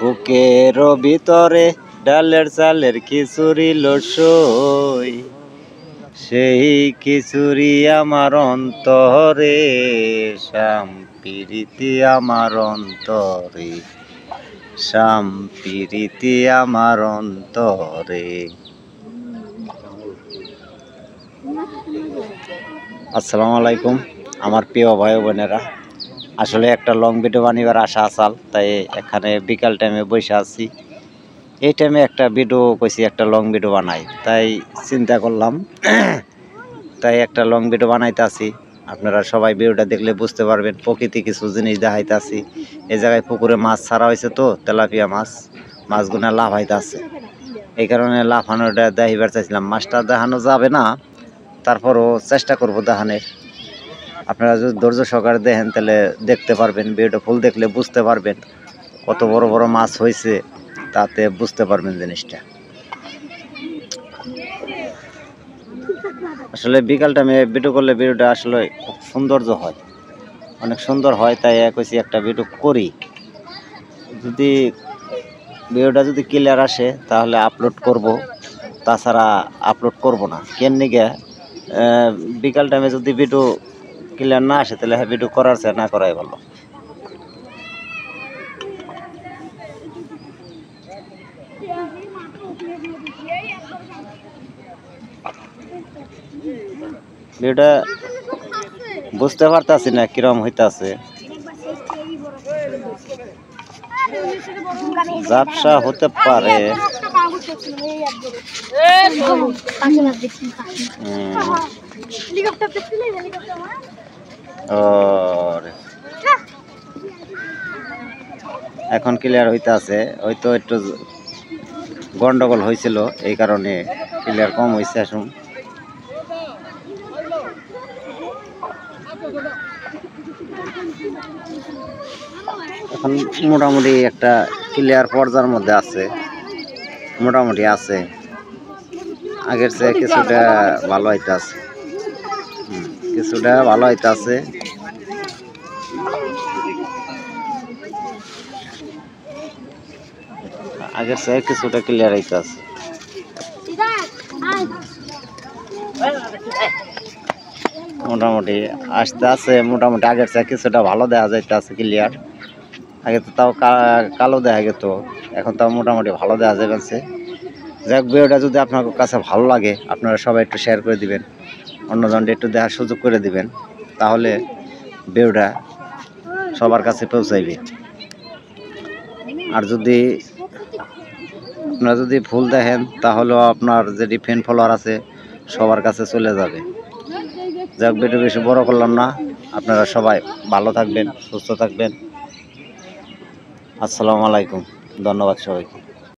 বুকের ভিতরে ডালের চালের খিচুড়ি লসই, সেই খিচুড়ি আমার অন্তরে, শাম প্রীতি আমার অন্তরে, শাম প্রীতি আমার অন্তরে। আসসালামু আলাইকুম আমার প্রিয় ভাই বোনেরা। আসলে একটা লং ভিডিও বানিবার আশা আসাল, তাই এখানে বিকাল টাইমে বসে আছি। এই টাইমে একটা ভিডিও কইছি, একটা লং ভিডিও বানাই, তাই চিন্তা করলাম তাই একটা লং ভিডিও বানাইতে আসি। আপনারা সবাই ভিডিওটা দেখলে বুঝতে পারবেন, প্রকৃতি কিছু জিনিস দেখাইতে আসি। এই জায়গায় পুকুরে মাছ ছাড়া হয়েছে, তো তেলাপিয়া মাছ, মাছগুনা লাফাইতে আছে, এই কারণে লাফানোটা দেখাইবার চাইছিলাম। মাছটা দেখানো যাবে না, তারপরও চেষ্টা করবো দেখানোর। আপনারা যদি ধৈর্য সহকারে দেখেন তাহলে দেখতে পারবেন, ভিডিওটা ফুল দেখলে বুঝতে পারবেন কত বড় বড় মাছ হয়েছে, তাতে বুঝতে পারবেন জিনিসটা। আসলে বিকাল টাইমে ভিডিও করলে ভিডিওটা আসলে খুব সৌন্দর্য হয়, অনেক সুন্দর হয়, তাই কইছি একটা ভিডিও করি। যদি ভিডিওটা যদি ক্লিয়ার আসে তাহলে আপলোড করব, তাছাড়া আপলোড করব না। কেমনি গে বিকাল টাইমে যদি ভিডিও ক্লিয়ার না আসে তাহলে ভিডিও করার চেয়ে না করাই ভালো। ভিডিওটা বুঝতে পারতাছি না কিরম হইতাছে, ঝাপসা হতে পারে। এখন ক্লিয়ার হইতাছে, হয়তো একটু গন্ডগোল হয়েছিল, এই কারণে ক্লিয়ার কম হয়েছে। এখন এখন মোটামুটি একটা ক্লিয়ার পর্যায়ের মধ্যে আছে, মোটামুটি আছে, আগের চেয়ে কিছুটা ভালো হইতাছে, কিছুটা ভালো হইতাছে। আগের চেয়ে কিছুটা ক্লিয়ার হইতাছে। মোটামুটি আসতে আছে, মোটামুটি আগের চেয়ে কিছুটা ভালো দেখা যাইতেছে ক্লিয়ার। আগে তো তাও কালো দেখা যেত, এখন তাও মোটামুটি ভালো দেখা যাচ্ছে। যাক, ভিডিওটা যদি আপনার কাছে ভালো লাগে আপনারা সবাই একটু শেয়ার করে দিবেন, অন্যজনকে একটু দেখার সুযোগ করে দিবেন, তাহলে ভিডিওটা সবার কাছে পৌঁছাইবে। আর যদি আপনারা যদি ভুল দেখেন তাহলেও আপনার যে ফ্যান ফলোয়ার আছে সবার কাছে চলে যাবে। যাক, ভিডিও বেশি বড় করলাম না, আপনারা সবাই ভালো থাকবেন, সুস্থ থাকবেন। আসসালামু আলাইকুম, ধন্যবাদ সবাইকে।